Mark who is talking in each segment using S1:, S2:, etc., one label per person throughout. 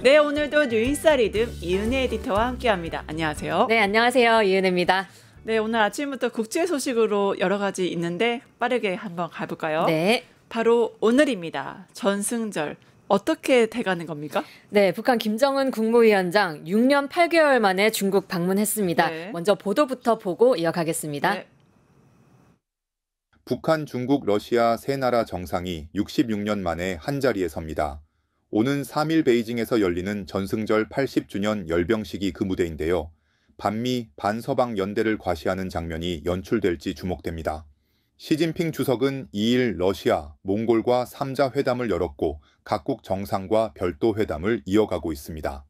S1: 네, 오늘도 뉴인사 리듬 이은혜 에디터와 함께합니다. 안녕하세요.
S2: 네, 안녕하세요. 이은혜입니다.
S1: 네, 오늘 아침부터 국제 소식으로 여러 가지 있는데 빠르게 한번 가볼까요?
S2: 네.
S1: 바로 오늘입니다. 전승절. 어떻게 돼가는 겁니까?
S2: 네, 북한 김정은 국무위원장 6년 8개월 만에 중국 방문했습니다.
S1: 네.
S2: 먼저 보도부터 보고 이어가겠습니다.
S1: 네.
S3: 북한, 중국, 러시아 세 나라 정상이 66년 만에 한자리에 섭니다. 오는 3일 베이징에서 열리는 전승절 80주년 열병식이 그 무대인데요. 반미, 반서방 연대를 과시하는 장면이 연출될지 주목됩니다. 시진핑 주석은 2일 러시아, 몽골과 3자 회담을 열었고 각국 정상과 별도 회담을 이어가고 있습니다.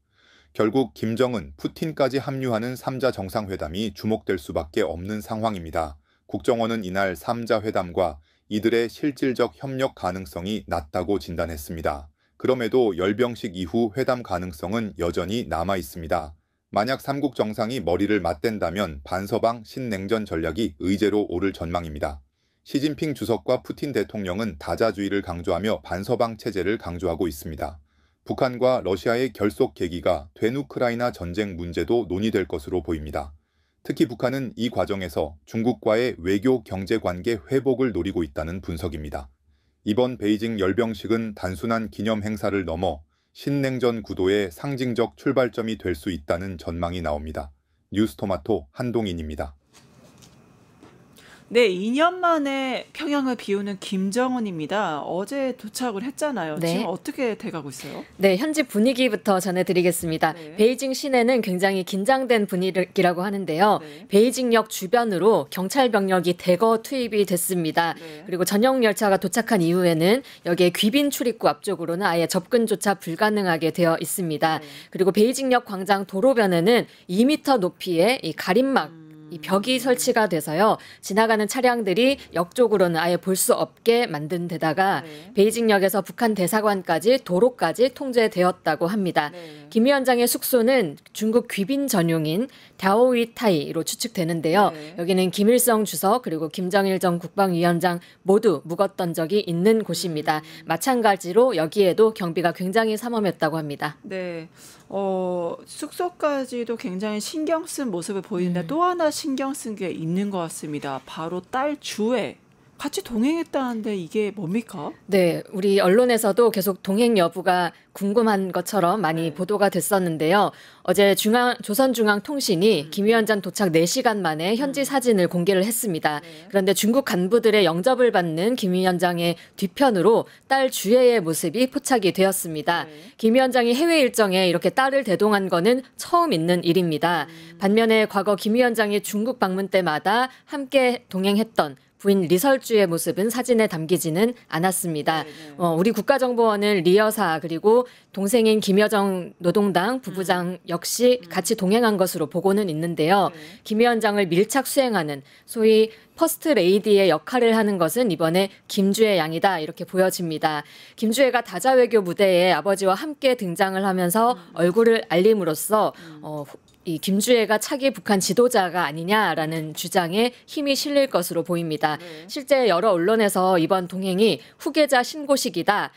S3: 결국 김정은, 푸틴까지 합류하는 3자 정상회담이 주목될 수밖에 없는 상황입니다. 국정원은 이날 3자 회담과 이들의 실질적 협력 가능성이 낮다고 진단했습니다. 그럼에도 열병식 이후 회담 가능성은 여전히 남아 있습니다. 만약 3국 정상이 머리를 맞댄다면 반서방 신냉전 전략이 의제로 오를 전망입니다. 시진핑 주석과 푸틴 대통령은 다자주의를 강조하며 반서방 체제를 강조하고 있습니다. 북한과 러시아의 결속 계기가 된 우크라이나 전쟁 문제도 논의될 것으로 보입니다. 특히 북한은 이 과정에서 중국과의 외교 경제 관계 회복을 노리고 있다는 분석입니다. 이번 베이징 열병식은 단순한 기념 행사를 넘어 신냉전 구도의 상징적 출발점이 될 수 있다는 전망이 나옵니다. 뉴스토마토 한동인입니다.
S1: 네, 2년 만에 평양을 비우는 김정은입니다. 어제 도착을 했잖아요.
S2: 네.
S1: 지금 어떻게 돼가고 있어요?
S2: 네, 현지 분위기부터 전해드리겠습니다.
S1: 네.
S2: 베이징 시내는 굉장히 긴장된 분위기라고 하는데요.
S1: 네.
S2: 베이징역 주변으로 경찰 병력이 대거 투입이 됐습니다.
S1: 네.
S2: 그리고 전용 열차가 도착한 이후에는 여기에 귀빈 출입구 앞쪽으로는 아예 접근조차 불가능하게 되어 있습니다.
S1: 네.
S2: 그리고 베이징역 광장 도로변에는 2m 높이의 이 가림막 이 벽이 설치가 돼서요. 지나가는 차량들이 역 쪽으로는 아예 볼 수 없게 만든 데다가
S1: 네.
S2: 베이징역에서 북한 대사관까지 도로까지 통제되었다고 합니다.
S1: 네.
S2: 김 위원장의 숙소는 중국 귀빈 전용인 갸오위타이로 추측되는데요.
S1: 네.
S2: 여기는 김일성 주석 그리고 김정일 전 국방위원장 모두 묵었던 적이 있는 곳입니다. 마찬가지로 여기에도 경비가 굉장히 삼엄했다고 합니다.
S1: 네, 숙소까지도 굉장히 신경 쓴 모습을 보이는데 또 하나 신경 쓴 게 있는 것 같습니다. 바로 딸 주애. 같이 동행했다는데 이게 뭡니까?
S2: 네, 우리 언론에서도 계속 동행 여부가 궁금한 것처럼 많이
S1: 네.
S2: 보도가 됐었는데요. 어제 조선중앙통신이 김 위원장 도착 4시간 만에 현지 사진을 공개를 했습니다.
S1: 네.
S2: 그런데 중국 간부들의 영접을 받는 김 위원장의 뒤편으로 딸 주애의 모습이 포착이 되었습니다.
S1: 네.
S2: 김 위원장이 해외 일정에 이렇게 딸을 대동한 거는 처음 있는 일입니다. 반면에 과거 김 위원장이 중국 방문 때마다 함께 동행했던 부인 리설주의 모습은 사진에 담기지는 않았습니다.
S1: 네, 네.
S2: 우리 국가정보원은 리 여사 그리고 동생인 김여정 노동당 부부장 역시 같이 동행한 것으로 보고는 있는데요.
S1: 네.
S2: 김 위원장을 밀착 수행하는 소위 퍼스트 레이디의 역할을 하는 것은 이번에 김주애 양이다 이렇게 보여집니다. 김주애가 다자외교 무대에 아버지와 함께 등장을 하면서 얼굴을 알림으로써 이 김주애가 차기 북한 지도자가 아니냐라는 주장에 힘이 실릴 것으로 보입니다.
S1: 네.
S2: 실제 여러 언론에서 이번 동행이 후계자 신고식이다.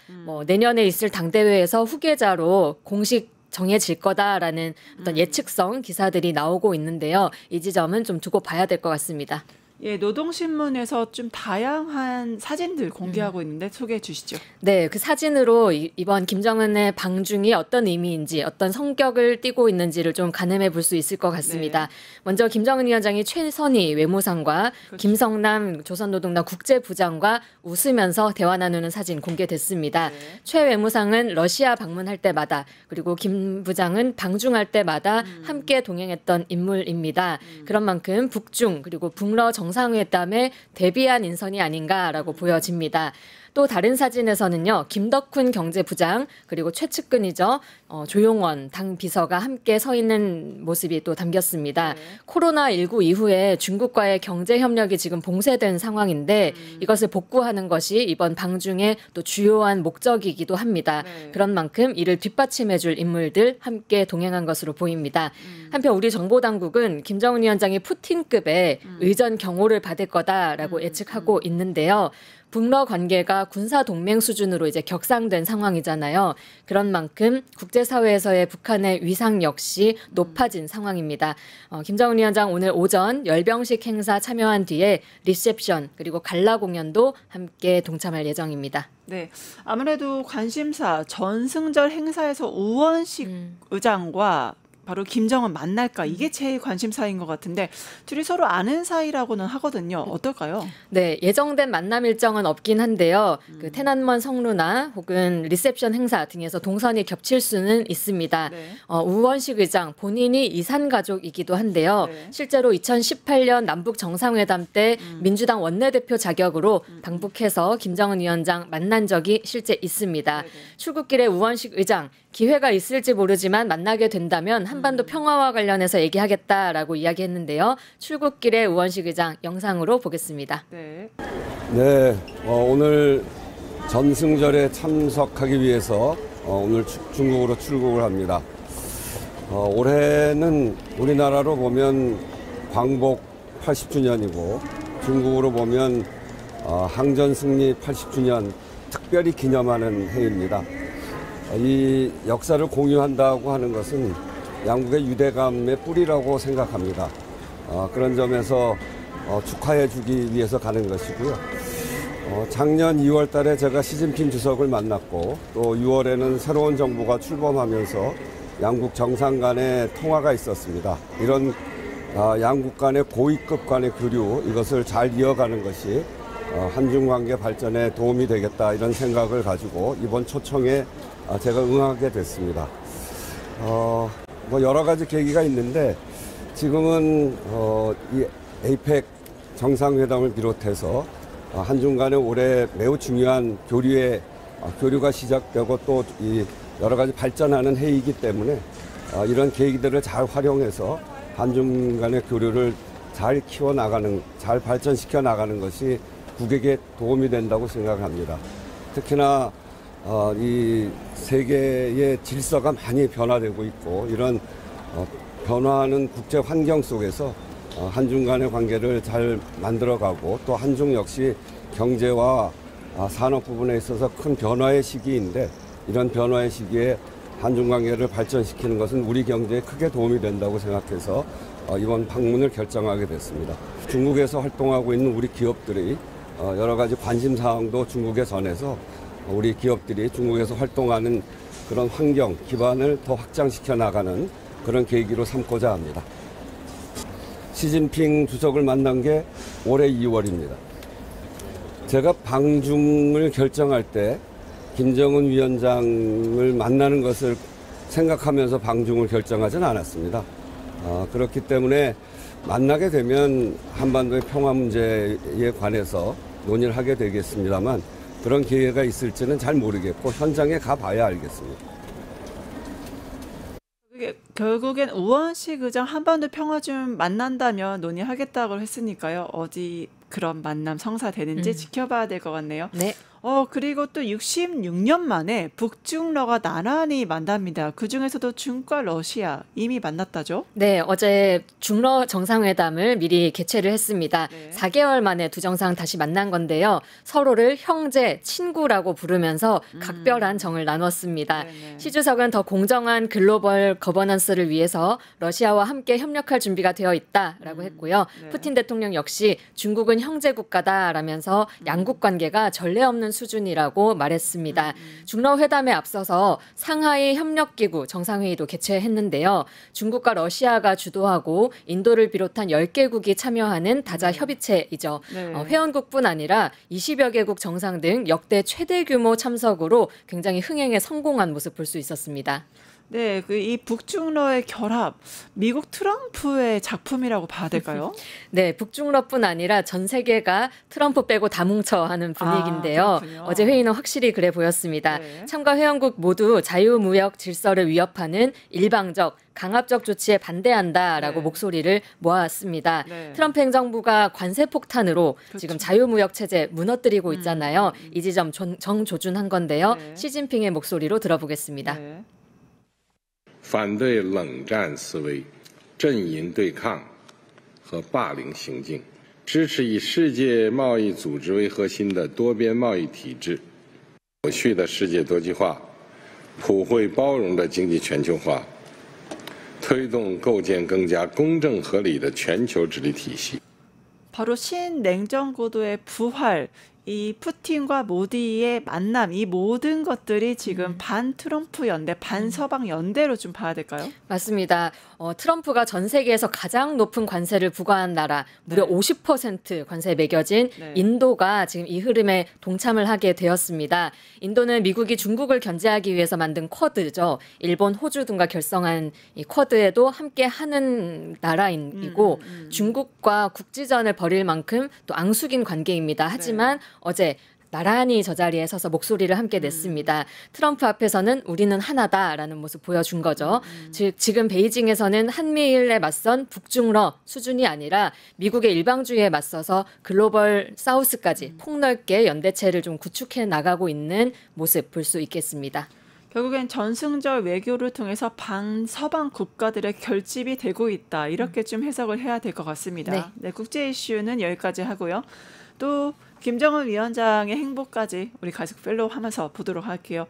S2: 내년에 있을 당대회에서 후계자로 공식 정해질 거다라는 어떤 예측성 기사들이 나오고 있는데요. 이 지점은 좀 두고 봐야 될 것 같습니다.
S1: 예, 노동신문에서 좀 다양한 사진들 공개하고 있는데 소개해 주시죠.
S2: 네, 그 사진으로 이번 김정은의 방중이 어떤 의미인지 어떤 성격을 띠고 있는지를 좀 가늠해 볼 수 있을 것 같습니다.
S1: 네.
S2: 먼저 김정은 위원장이 최선희 외무상과
S1: 그렇죠.
S2: 김성남 조선노동당 국제부장과 웃으면서 대화 나누는 사진 공개됐습니다.
S1: 네.
S2: 최 외무상은 러시아 방문할 때마다 그리고 김 부장은 방중할 때마다 함께 동행했던 인물입니다. 그런 만큼 북중 그리고 북러 정상회담에 대비한 인선이 아닌가라고 보여집니다. 또 다른 사진에서는요. 김덕훈 경제부장 그리고 최측근이죠. 조용원 당 비서가 함께 서 있는 모습이 또 담겼습니다.
S1: 네.
S2: 코로나19 이후에 중국과의 경제 협력이 지금 봉쇄된 상황인데 이것을 복구하는 것이 이번 방중의 또 주요한 목적이기도 합니다.
S1: 네.
S2: 그런 만큼 이를 뒷받침해줄 인물들 함께 동행한 것으로 보입니다. 한편 우리 정보당국은 김정은 위원장이 푸틴급의 의전 경호를 받을 거다라고 예측하고 있는데요. 북러 관계가 군사 동맹 수준으로 이제 격상된 상황이잖아요. 그런 만큼 국제사회에서의 북한의 위상 역시 높아진 상황입니다. 김정은 위원장 오늘 오전 열병식 행사 참여한 뒤에 리셉션 그리고 갈라 공연도 함께 동참할 예정입니다.
S1: 네, 아무래도 관심사 전승절 행사에서 우원식 의장과 바로 김정은 만날까 이게 제일 관심사인 것 같은데 둘이 서로 아는 사이라고는 하거든요. 어떨까요?
S2: 네, 예정된 만남 일정은 없긴 한데요. 그 태난먼 성루나 혹은 리셉션 행사 등에서 동선이 겹칠 수는 있습니다.
S1: 네.
S2: 우원식 의장 본인이 이산 가족이기도 한데요.
S1: 네.
S2: 실제로 2018년 남북 정상회담 때 민주당 원내대표 자격으로 방북해서 김정은 위원장 만난 적이 실제 있습니다.
S1: 네네.
S2: 출국길에 우원식 의장 기회가 있을지 모르지만 만나게 된다면 한반도 평화와 관련해서 얘기하겠다라고 이야기했는데요. 출국길에 우원식 의장 영상으로 보겠습니다.
S1: 네.
S4: 네, 오늘 전승절에 참석하기 위해서 오늘 중국으로 출국을 합니다. 올해는 우리나라로 보면 광복 80주년이고 중국으로 보면 항전 승리 80주년 특별히 기념하는 해입니다. 이 역사를 공유한다고 하는 것은 양국의 유대감의 뿌리라고 생각합니다. 그런 점에서 축하해 주기 위해서 가는 것이고요. 작년 2월 달에 제가 시진핑 주석을 만났고 또 6월에는 새로운 정부가 출범하면서 양국 정상 간의 통화가 있었습니다. 이런 양국 간의 고위급 간의 교류 이것을 잘 이어가는 것이 한중 관계 발전에 도움이 되겠다 이런 생각을 가지고 이번 초청에 제가 응하게 됐습니다. 뭐 여러 가지 계기가 있는데 지금은 이 에이펙 정상회담을 비롯해서 한중 간의 올해 매우 중요한 교류가 시작되고 또 이 여러 가지 발전하는 해이기 때문에 이런 계기들을 잘 활용해서 한중 간의 교류를 잘 키워나가는, 잘 발전시켜 나가는 것이 국익에 도움이 된다고 생각합니다. 특히나 이 세계의 질서가 많이 변화되고 있고 이런 변화하는 국제 환경 속에서 한중 간의 관계를 잘 만들어가고 또 한중 역시 경제와 산업 부분에 있어서 큰 변화의 시기인데 이런 변화의 시기에 한중 관계를 발전시키는 것은 우리 경제에 크게 도움이 된다고 생각해서 이번 방문을 결정하게 됐습니다. 중국에서 활동하고 있는 우리 기업들이 여러 가지 관심 사항도 중국에 전해서 우리 기업들이 중국에서 활동하는 그런 환경, 기반을 더 확장시켜 나가는 그런 계기로 삼고자 합니다. 시진핑 주석을 만난 게 올해 2월입니다. 제가 방중을 결정할 때 김정은 위원장을 만나는 것을 생각하면서 방중을 결정하지는 않았습니다. 그렇기 때문에 만나게 되면 한반도의 평화 문제에 관해서 논의를 하게 되겠습니다만 그런 기회가 있을지는 잘 모르겠고 현장에 가봐야 알겠습니다.
S1: 결국엔 우원식 의장 한반도 평화 좀 만난다면 논의하겠다고 했으니까요. 어디 그런 만남 성사되는지 지켜봐야 될 것 같네요.
S2: 네.
S1: 그리고 또 66년 만에 북중러가 나란히 만납니다. 그중에서도 중국과 러시아 이미 만났다죠?
S2: 네, 어제 중러 정상회담을 미리 개최를 했습니다.
S1: 네.
S2: 4개월 만에 두 정상 다시 만난 건데요. 서로를 형제, 친구라고 부르면서 각별한 정을 나눴습니다.
S1: 네네.
S2: 시 주석은 더 공정한 글로벌 거버넌스를 위해서 러시아와 함께 협력할 준비가 되어 있다라고 했고요.
S1: 네.
S2: 푸틴 대통령 역시 중국은 형제 국가다라면서 양국 관계가 전례 없는 수준이라고 말했습니다. 중러 회담에 앞서서 상하이 협력기구 정상회의도 개최했는데요. 중국과 러시아가 주도하고 인도를 비롯한 10개국이 참여하는 다자 협의체이죠.
S1: 네.
S2: 회원국뿐 아니라 20여 개국 정상 등 역대 최대 규모 참석으로 굉장히 흥행에 성공한 모습 볼 수 있었습니다.
S1: 네, 이 북중러의 결합, 미국 트럼프의 작품이라고 봐야 될까요?
S2: 네, 북중러뿐 아니라 전 세계가 트럼프 빼고 다 뭉쳐 하는 분위기인데요.
S1: 그렇군요.
S2: 어제 회의는 확실히 그래 보였습니다.
S1: 네.
S2: 참가 회원국 모두 자유무역 질서를 위협하는 일방적, 강압적 조치에 반대한다라고
S1: 네.
S2: 목소리를 모았습니다.
S1: 네.
S2: 트럼프 행정부가 관세 폭탄으로
S1: 그렇죠.
S2: 지금 자유무역 체제 무너뜨리고 있잖아요. 이 지점 정조준한 건데요.
S1: 네.
S2: 시진핑의 목소리로 들어보겠습니다.
S1: 네.
S5: 反对冷战思维、阵营对抗和霸凌行径，支持以世界贸易组织为核心的多边贸易体制，有序的世界多极化，普惠包容的经济全球化，推动构建更加公正合理的全球治理体系。
S1: 바로 신냉전 구도의 부활, 이 푸틴과 모디의 만남, 이 모든 것들이 지금 반 트럼프 연대, 반 서방 연대로 좀 봐야 될까요?
S2: 맞습니다. 트럼프가 전 세계에서 가장 높은 관세를 부과한 나라, 무려
S1: 네.
S2: 50% 관세 매겨진
S1: 네.
S2: 인도가 지금 이 흐름에 동참을 하게 되었습니다. 인도는 미국이 중국을 견제하기 위해서 만든 쿼드죠. 일본, 호주 등과 결성한 이 쿼드에도 함께 하는 나라이고 중국과 국지전을 벌일 만큼 또 앙숙인 관계입니다. 하지만 어제 나란히 저 자리에 서서 목소리를 함께 냈습니다. 트럼프 앞에서는 우리는 하나다라는 모습 보여준 거죠. 즉 지금 베이징에서는 한미일에 맞선 북중러 수준이 아니라 미국의 일방주의에 맞서서 글로벌 사우스까지 폭넓게 연대체를 좀 구축해 나가고 있는 모습 볼 수 있겠습니다.
S1: 결국엔 전승절 외교를 통해서 반서방 국가들의 결집이 되고 있다. 이렇게 좀 해석을 해야 될 것 같습니다. 네, 국제 이슈는 여기까지 하고요. 또 김정은 위원장의 행보까지 우리 가족 fellow 하면서 보도록 할게요.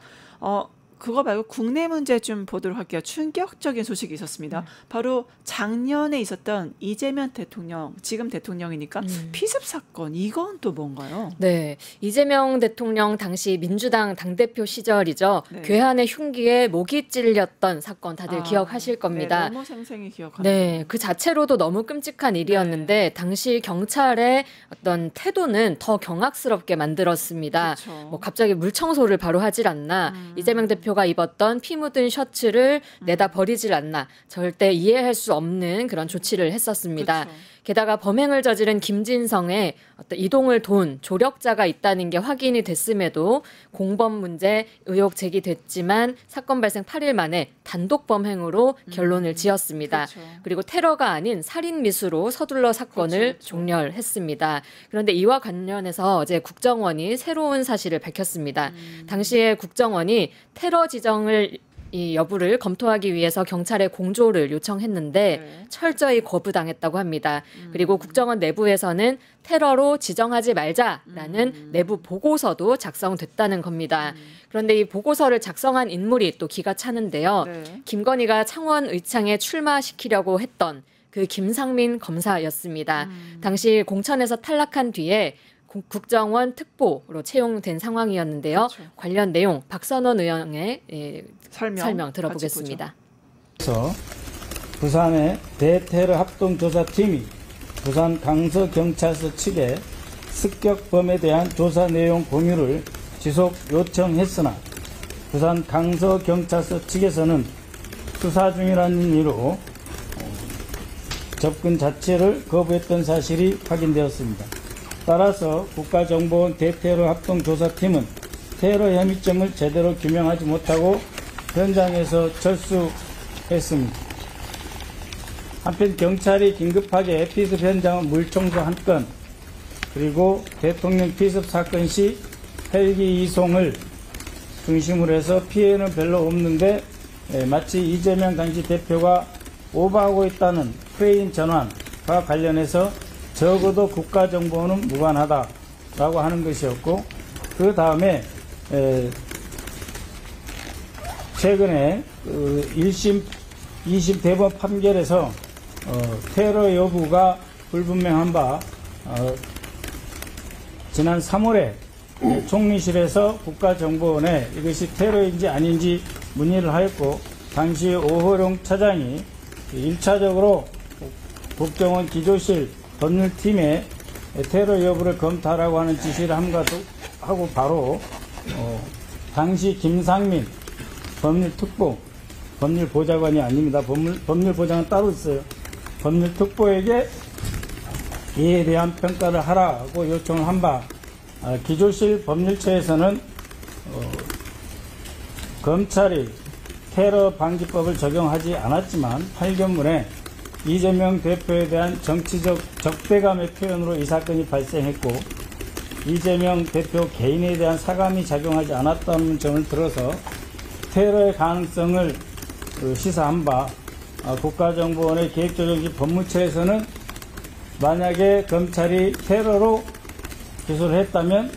S1: 그거 말고 국내 문제 좀 보도록 할게요. 충격적인 소식이 있었습니다. 바로 작년에 있었던 이재명 대통령, 지금 대통령이니까 피습 사건, 이건 또 뭔가요?
S2: 네, 이재명 대통령 당시 민주당 당대표 시절이죠.
S1: 네.
S2: 괴한의 흉기에 목이 찔렸던 사건 다들 기억하실 겁니다.
S1: 네, 너무 생생히 기억합니다.
S2: 네, 그 자체로도 너무 끔찍한 일이었는데 당시 경찰의 어떤 태도는 더 경악스럽게 만들었습니다.
S1: 그렇죠.
S2: 뭐 갑자기 물 청소를 바로 하질 않나, 이재명 대표가 입었던 피 묻은 셔츠를 내다 버리질 않나, 절대 이해할 수 없는 그런 조치를 했었습니다.
S1: 그렇죠.
S2: 게다가 범행을 저지른 김진성의 어떤 이동을 돈 조력자가 있다는 게 확인이 됐음에도 공범 문제 의혹 제기됐지만 사건 발생 8일 만에 단독 범행으로 결론을 지었습니다.
S1: 그렇죠.
S2: 그리고 테러가 아닌 살인 미수로 서둘러 사건을
S1: 그렇죠.
S2: 종결했습니다. 그런데 이와 관련해서 어제 국정원이 새로운 사실을 밝혔습니다. 당시에 국정원이 테러 지정을 이 여부를 검토하기 위해서 경찰에 공조를 요청했는데
S1: 네.
S2: 철저히 거부당했다고 합니다. 그리고 국정원 내부에서는 테러로 지정하지 말자라는 내부 보고서도 작성됐다는 겁니다. 그런데 이 보고서를 작성한 인물이 또 기가 차는데요.
S1: 네.
S2: 김건희가 창원 의창에 출마시키려고 했던 그 김상민 검사였습니다. 당시 공천에서 탈락한 뒤에 국정원 특보로 채용된 상황이었는데요.
S1: 그렇죠.
S2: 관련 내용 박선원 의원의 설명
S1: 같이
S2: 들어보겠습니다.
S6: 그래서 부산의 대테러 합동조사팀이 부산 강서경찰서 측에 습격범에 대한 조사 내용 공유를 지속 요청했으나 부산 강서경찰서 측에서는 수사 중이라는 이유로 접근 자체를 거부했던 사실이 확인되었습니다. 따라서 국가정보원 대테러 합동조사팀은 테러 혐의점을 제대로 규명하지 못하고 현장에서 철수했습니다. 한편 경찰이 긴급하게 피습 현장을 물청소 한 건, 그리고 대통령 피습 사건 시 헬기 이송을 중심으로 해서 피해는 별로 없는데 마치 이재명 당시 대표가 오버하고 있다는 프레임 전환과 관련해서 적어도 국가정보는 무관하다라고 하는 것이었고, 그 다음에 최근에 1심, 2심 대법 판결에서 테러 여부가 불분명한 바 지난 3월에 총리실에서 국가정보원에 이것이 테러인지 아닌지 문의를 하였고, 당시 오호룡 차장이 1차적으로 국정원 기조실 법률팀에 테러 여부를 검토하라고 하는 지시를 하고 바로 당시 김상민 법률특보, 법률보좌관이 아닙니다. 법률보좌관 따로 있어요. 법률특보에게 이에 대한 평가를 하라고 요청을 한 바, 기조실 법률처에서는 검찰이 테러 방지법을 적용하지 않았지만 판결문에 이재명 대표에 대한 정치적 적대감의 표현으로 이 사건이 발생했고, 이재명 대표 개인에 대한 사감이 작용하지 않았다는 점을 들어서 테러의 가능성을 시사한 바, 국가정보원의 계획조정실 법무처에서는 만약에 검찰이 테러로 기소를 했다면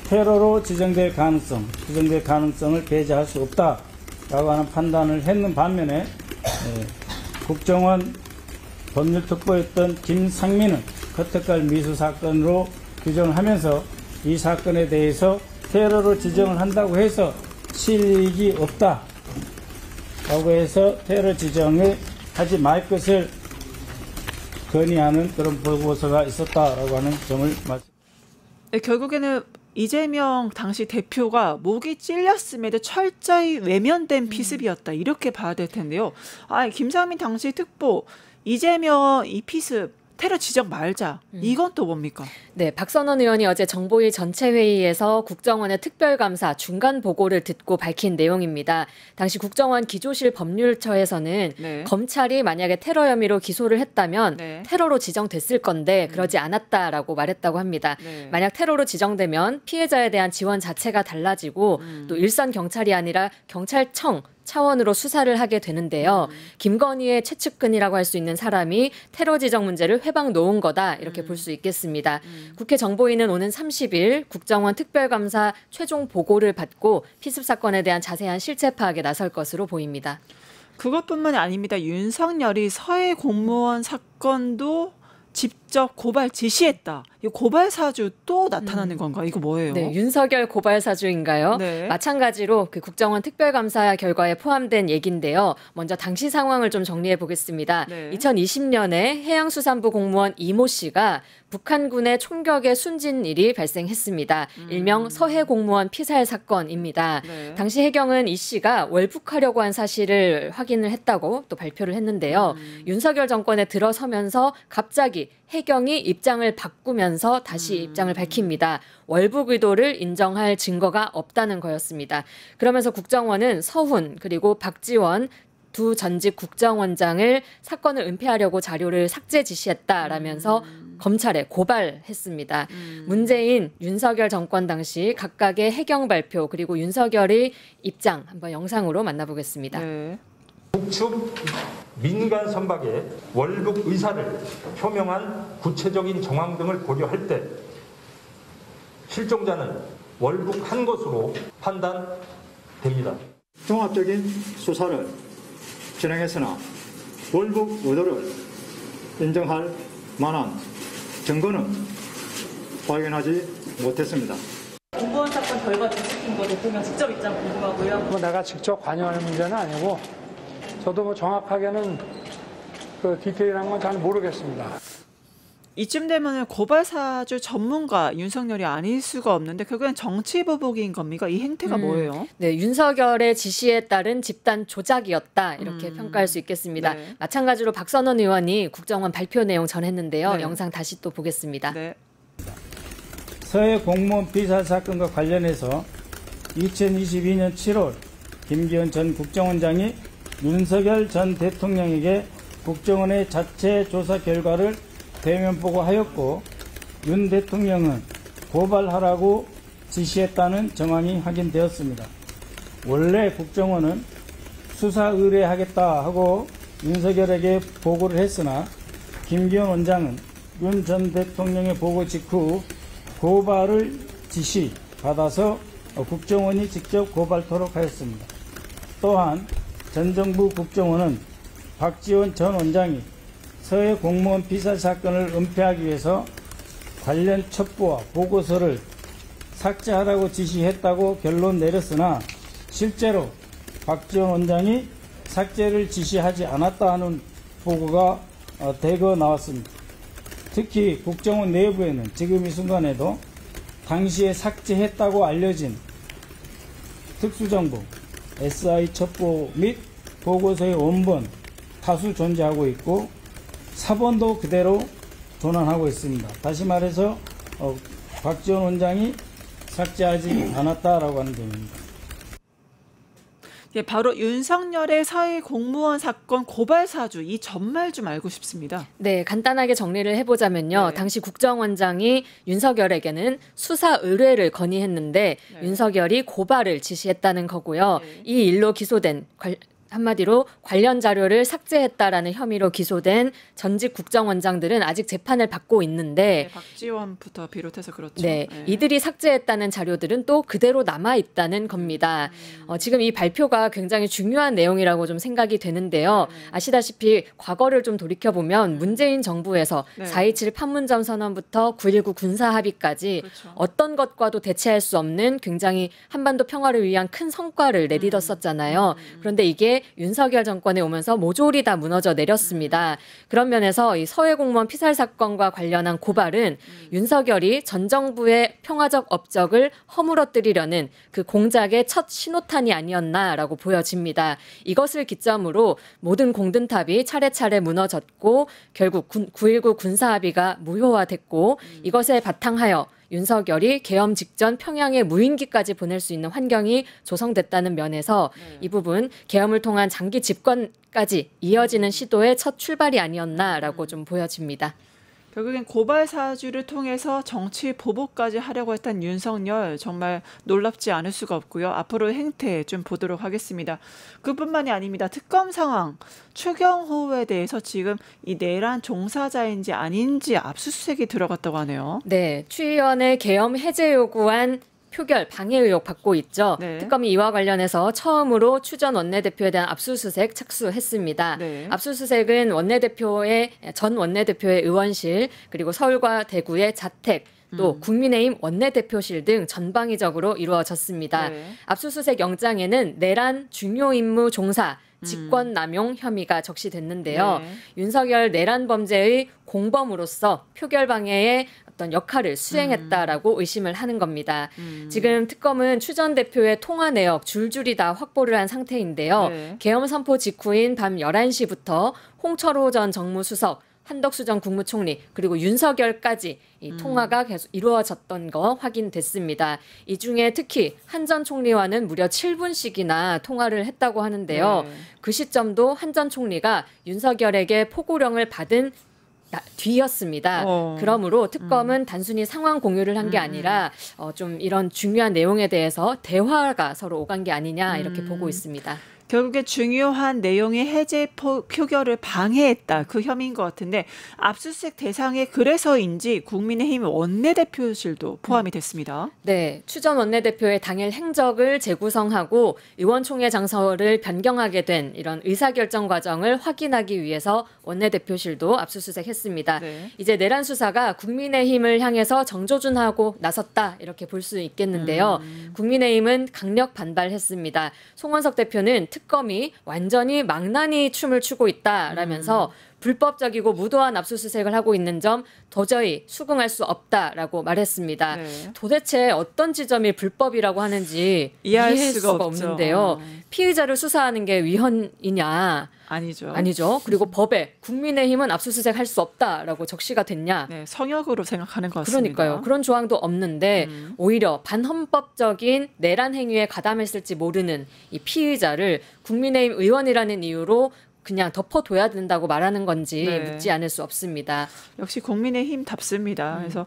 S6: 테러로 지정될 가능성을 배제할 수 없다라고 하는 판단을 했는 반면에 국정원 법률특보였던 김상민은 커터칼 미수 사건으로 규정을 하면서 이 사건에 대해서 테러로 지정을 한다고 해서 실익이 없다라고 해서 테러 지정을 하지 말 것을 건의하는 그런 보고서가 있었다라고 하는 점을 말씀.
S1: 네, 결국에는 이재명 당시 대표가 목이 찔렸음에도 철저히 외면된 피습이었다 이렇게 봐야 될 텐데요. 김상민 당시 특보 이재명 이 피습 테러 지적 말자. 이건 또 뭡니까?
S2: 네, 박선원 의원이 어제 정보위 전체 회의에서 국정원의 특별감사 중간 보고를 듣고 밝힌 내용입니다. 당시 국정원 기조실 법률처에서는 네. 검찰이 만약에 테러 혐의로 기소를 했다면 네. 테러로 지정됐을 건데 그러지 않았다라고 말했다고 합니다. 네. 만약 테러로 지정되면 피해자에 대한 지원 자체가 달라지고 또 일선 경찰이 아니라 경찰청 차원으로 수사를 하게 되는데요. 김건희의 최측근이라고 할 수 있는 사람이 테러 지정 문제를 회방 놓은 거다 이렇게 볼 수 있겠습니다. 국회 정보위는 오는 30일 국정원 특별감사 최종 보고를 받고 피습 사건에 대한 자세한 실체 파악에 나설 것으로 보입니다.
S1: 그것뿐만이 아닙니다. 윤석열이 서해 공무원 사건도 직접 고발 지시했다. 이 고발 사주 또 나타나는 건가? 이거 뭐예요?
S2: 네, 윤석열 고발 사주인가요? 네. 마찬가지로 그 국정원 특별감사 결과에 포함된 얘기인데요. 먼저 당시 상황을 좀 정리해 보겠습니다. 네. 2020년에 해양수산부 공무원 이모 씨가 북한군의 총격에 숨진 일이 발생했습니다. 일명 서해 공무원 피살 사건입니다. 네. 당시 해경은 이 씨가 월북하려고 한 사실을 확인을 했다고 또 발표를 했는데요. 윤석열 정권에 들어서면서 갑자기 해경이 입장을 바꾸면서 다시 입장을 밝힙니다. 월북 의도를 인정할 증거가 없다는 거였습니다. 그러면서 국정원은 서훈 그리고 박지원 두 전직 국정원장을 사건을 은폐하려고 자료를 삭제 지시했다라면서 검찰에 고발했습니다. 문재인, 윤석열 정권 당시 각각의 해경 발표 그리고 윤석열의 입장 한번 영상으로 만나보겠습니다.
S7: 네. 북측 민간 선박의 월북 의사를 표명한 구체적인 정황 등을 고려할 때 실종자는 월북한 것으로 판단됩니다.
S8: 종합적인 수사를 진행했으나 월북 의도를 인정할 만한 증거는 발견하지 못했습니다.
S9: 공무원 사건 결과 뒤집힌 거 대통령 직접 입장 궁금하고요.
S10: 내가 직접 관여하는 문제는 아니고 저도 정확하게는 그 디테일한 건 잘 모르겠습니다.
S1: 이쯤 되면 고발 사주 전문가 윤석열이 아닐 수가 없는데 결국엔 정치 보복인 겁니까? 이 행태가 뭐예요?
S2: 네, 윤석열의 지시에 따른 집단 조작이었다 이렇게 평가할 수 있겠습니다. 네. 마찬가지로 박선원 의원이 국정원 발표 내용 전했는데요. 네. 영상 다시 또 보겠습니다.
S6: 네. 서해 공무원 피살 사건과 관련해서 2022년 7월 김기현 전 국정원장이 윤석열 전 대통령에게 국정원의 자체 조사 결과를 대면 보고하였고 윤 대통령은 고발하라고 지시했다는 정황이 확인되었습니다. 원래 국정원은 수사 의뢰하겠다 하고 윤석열에게 보고를 했으나 김기현 원장은 윤 전 대통령의 보고 직후 고발을 지시받아서 국정원이 직접 고발토록 하였습니다. 또한 전 정부 국정원은 박지원 전 원장이 서해 공무원 피살 사건을 은폐하기 위해서 관련 첩보와 보고서를 삭제하라고 지시했다고 결론 내렸으나 실제로 박지원 원장이 삭제를 지시하지 않았다 하는 보고가 대거 나왔습니다. 특히 국정원 내부에는 지금 이 순간에도 당시에 삭제했다고 알려진 특수정보, SI 첩보 및 보고서의 원본 다수 존재하고 있고 사본도 그대로 존원하고 있습니다. 다시 말해서 박지원 원장이 삭제하지 않았다라고 하는 점입니다.
S1: 예, 바로 윤석열의 서해 공무원 사건 고발 사주 이 전말 좀 알고 싶습니다.
S2: 네, 간단하게 정리를 해보자면요.
S1: 네.
S2: 당시 국정원장이 윤석열에게는 수사 의뢰를 건의했는데
S1: 네.
S2: 윤석열이 고발을 지시했다는 거고요.
S1: 네.
S2: 이 일로 기소된 한마디로 관련 자료를 삭제했다라는 혐의로 기소된 전직 국정원장들은 아직 재판을 받고 있는데
S1: 네, 박지원부터 비롯해서 그렇죠.
S2: 네, 이들이 삭제했다는 자료들은 또 그대로 남아 있다는 겁니다. 지금 이 발표가 굉장히 중요한 내용이라고 좀 생각이 되는데요. 아시다시피 과거를 좀 돌이켜보면 문재인 정부에서 4.27 판문점 선언부터 9.19 군사 합의까지 그렇죠. 어떤 것과도 대체할 수 없는 굉장히 한반도 평화를 위한 큰 성과를 내딛었었잖아요. 그런데 이게 윤석열 정권에 오면서 모조리 다 무너져 내렸습니다. 그런 면에서 이 서해 공무원 피살 사건과 관련한 고발은 윤석열이 전 정부의 평화적 업적을 허물어뜨리려는 그 공작의 첫 신호탄이 아니었나라고 보여집니다. 이것을 기점으로 모든 공든탑이 차례차례 무너졌고 결국 9.19 군사합의가 무효화됐고 이것에 바탕하여 윤석열이 계엄 직전 평양에 무인기까지 보낼 수 있는 환경이 조성됐다는 면에서 이 부분 계엄을 통한 장기 집권까지 이어지는 시도의 첫 출발이 아니었나라고 좀 보여집니다.
S1: 결국엔 고발 사주를 통해서 정치 보복까지 하려고 했던 윤석열 정말 놀랍지 않을 수가 없고요. 앞으로 행태 좀 보도록 하겠습니다. 그뿐만이 아닙니다. 특검 상황, 추경호에 대해서 지금 이 내란 종사자인지 아닌지 압수수색이 들어갔다고 하네요.
S2: 네, 추의원의 계엄 해제 요구안 표결 방해 의혹 받고 있죠. 네. 특검이 이와 관련해서 처음으로 추 전 원내대표에 대한 압수수색 착수했습니다. 네. 압수수색은 전 원내대표의 의원실 그리고 서울과 대구의 자택 또 국민의힘 원내대표실 등 전방위적으로 이루어졌습니다. 네. 압수수색 영장에는 내란 중요 임무 종사 직권남용 혐의가 적시됐는데요. 네. 윤석열 내란 범죄의 공범으로서 표결 방해의 어떤 역할을 수행했다라고 의심을 하는 겁니다. 지금 특검은 추 전 대표의 통화 내역 줄줄이 다 확보를 한 상태인데요. 네. 계엄 선포 직후인 밤 11시부터 홍철호 전 정무수석, 한덕수 전 국무총리 그리고 윤석열까지 이 통화가 계속 이루어졌던 거 확인됐습니다. 이 중에 특히 한 전 총리와는 무려 7분씩이나 통화를 했다고 하는데요. 네. 그 시점도 한 전 총리가 윤석열에게 포고령을 받은 뒤였습니다. 그러므로 특검은 단순히 상황 공유를 한 게 아니라 좀 이런 중요한 내용에 대해서 대화가 서로 오간 게 아니냐 이렇게 보고 있습니다.
S1: 결국에 중요한 내용의 해제 표결을 방해했다. 그 혐의인 것 같은데 압수수색 대상에 그래서인지 국민의힘 원내대표실도 포함이 됐습니다.
S2: 네. 추 전 원내대표의 당일 행적을 재구성하고 의원총회 장소를 변경하게 된 이런 의사결정 과정을 확인하기 위해서 원내대표실도 압수수색했습니다. 네. 이제 내란 수사가 국민의힘을 향해서 정조준하고 나섰다 이렇게 볼 수 있겠는데요. 국민의힘은 강력 반발했습니다. 송원석 대표는 특검이 완전히 망나니 춤을 추고 있다라면서 불법적이고 무도한 압수수색을 하고 있는 점 도저히 수긍할 수 없다라고 말했습니다. 네. 도대체 어떤 지점이 불법이라고 하는지 이해할 수가 없는데요. 피의자를 수사하는 게 위헌이냐? 아니죠. 그리고 법에 국민의힘은 압수수색 할 수 없다라고 적시가 됐냐?
S1: 네, 성역으로 생각하는 것 같습니다.
S2: 그러니까요. 그런 조항도 없는데 오히려 반헌법적인 내란 행위에 가담했을지 모르는 이 피의자를 국민의힘 의원이라는 이유로 그냥 덮어둬야 된다고 말하는 건지 묻지 않을 수 없습니다.
S1: 역시 국민의힘답습니다. 그래서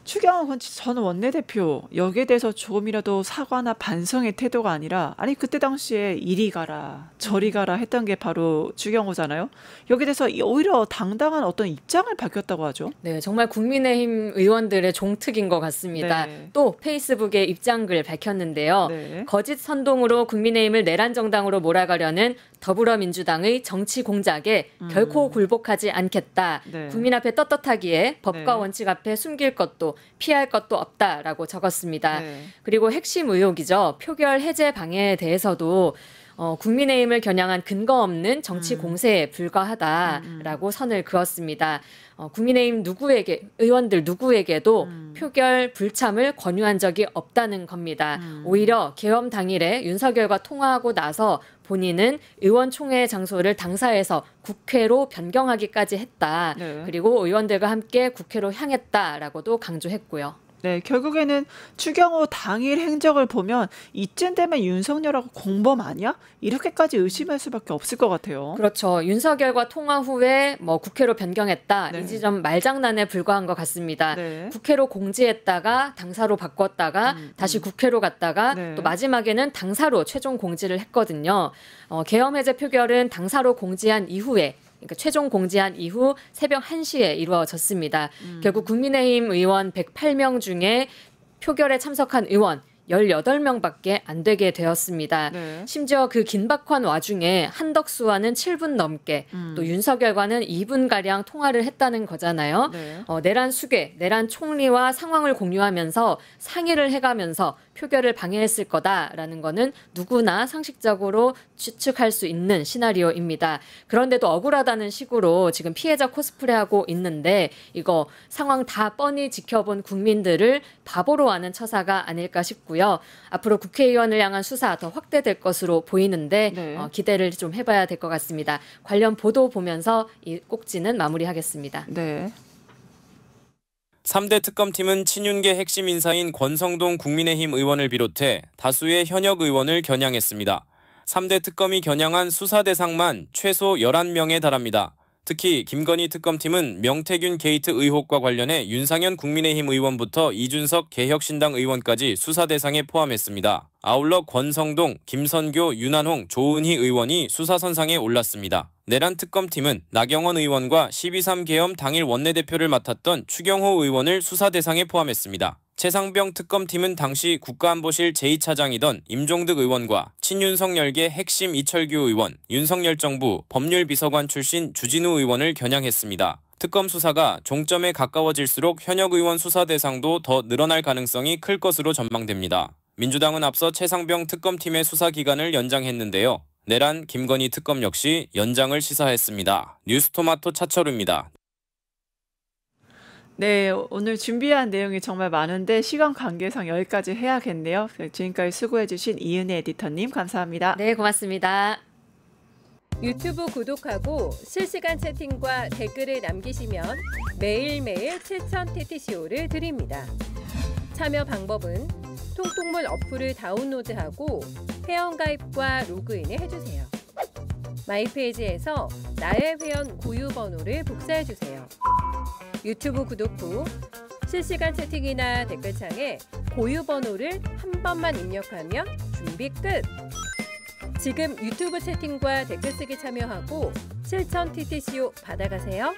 S1: 추경호 전 원내대표 여기에 대해서 조금이라도 사과나 반성의 태도가 아니라 아니 그때 당시에 이리 가라 저리 가라 했던 게 바로 추경호잖아요. 여기에 대해서 오히려 당당한 어떤 입장을 밝혔다고 하죠.
S2: 네, 정말 국민의힘 의원들의 종특인 것 같습니다. 네. 또 페이스북에 입장글 밝혔는데요. 네. 거짓 선동으로 국민의힘을 내란 정당으로 몰아가려는 더불어민주당의 정치 공작에 결코 굴복하지 않겠다. 네. 국민 앞에 떳떳하기에 법과 원칙 앞에 숨길 것도 피할 것도 없다라고 적었습니다. 네. 그리고 핵심 의혹이죠. 표결 해제 방해에 대해서도 국민의힘을 겨냥한 근거 없는 정치 공세에 불과하다라고 선을 그었습니다. 국민의힘 의원들 누구에게도 표결 불참을 권유한 적이 없다는 겁니다. 오히려 계엄 당일에 윤석열과 통화하고 나서 본인은 의원총회 장소를 당사에서 국회로 변경하기까지 했다. 네. 그리고 의원들과 함께 국회로 향했다라고도 강조했고요.
S1: 네, 결국에는 추경호 당일 행적을 보면 이쯤 되면 윤석열하고 공범 아니야? 이렇게까지 의심할 수밖에 없을 것 같아요.
S2: 그렇죠. 윤석열과 통화 후에 뭐 국회로 변경했다.
S1: 네.
S2: 이 지점 말장난에 불과한 것 같습니다.
S1: 네.
S2: 국회로 공지했다가 당사로 바꿨다가 다시 국회로 갔다가
S1: 네.
S2: 또 마지막에는 당사로 최종 공지를 했거든요. 계엄 해제 표결은 당사로 공지한 이후에 그러니까 최종 공지한 이후 새벽 1시에 이루어졌습니다. 결국 국민의힘 의원 108명 중에 표결에 참석한 의원 18명밖에 안 되게 되었습니다.
S1: 네.
S2: 심지어 그 긴박한 와중에 한덕수와는 7분 넘게 또 윤석열과는 2분가량 통화를 했다는 거잖아요.
S1: 네.
S2: 내란 수계, 내란 총리와 상황을 공유하면서 상의를 해가면서 표결을 방해했을 거다라는 거는 누구나 상식적으로 추측할 수 있는 시나리오입니다. 그런데도 억울하다는 식으로 지금 피해자 코스프레하고 있는데 이거 상황 다 뻔히 지켜본 국민들을 바보로 하는 처사가 아닐까 싶고요. 앞으로 국회의원을 향한 수사 더 확대될 것으로 보이는데
S1: 네.
S2: 기대를 좀 해봐야 될 것 같습니다. 관련 보도 보면서 이 꼭지는 마무리하겠습니다.
S1: 네.
S11: 3대 특검팀은 친윤계 핵심 인사인 권성동 국민의힘 의원을 비롯해 다수의 현역 의원을 겨냥했습니다. 3대 특검이 겨냥한 수사 대상만 최소 11명에 달합니다. 특히 김건희 특검팀은 명태균 게이트 의혹과 관련해 윤상현 국민의힘 의원부터 이준석 개혁신당 의원까지 수사 대상에 포함했습니다. 아울러 권성동, 김선교, 윤한홍, 조은희 의원이 수사선상에 올랐습니다. 내란 특검팀은 나경원 의원과 12.3 계엄 당일 원내대표를 맡았던 추경호 의원을 수사 대상에 포함했습니다. 최상병 특검팀은 당시 국가안보실 제2차장이던 임종득 의원과 친윤석열계 핵심 이철규 의원, 윤석열 정부 법률비서관 출신 주진우 의원을 겨냥했습니다. 특검 수사가 종점에 가까워질수록 현역 의원 수사 대상도 더 늘어날 가능성이 클 것으로 전망됩니다. 민주당은 앞서 최상병 특검팀의 수사 기간을 연장했는데요. 내란 김건희 특검 역시 연장을 시사했습니다. 뉴스토마토 차철우입니다.
S1: 네, 오늘 준비한 내용이 정말 많은데 시간 관계상 여기까지 해야겠네요. 지금까지 수고해주신 이은혜 에디터님 감사합니다.
S2: 네, 고맙습니다.
S12: 유튜브 구독하고 실시간 채팅과 댓글을 남기시면 매일매일 7천 TTCO를 드립니다. 참여 방법은 통통물 어플을 다운로드하고 회원가입과 로그인을 해주세요. 마이페이지에서 나의 회원 고유 번호를 복사해주세요. 유튜브 구독 후 실시간 채팅이나 댓글창에 고유 번호를 한 번만 입력하면 준비 끝! 지금 유튜브 채팅과 댓글 쓰기 참여하고 실천 TTCO 받아가세요.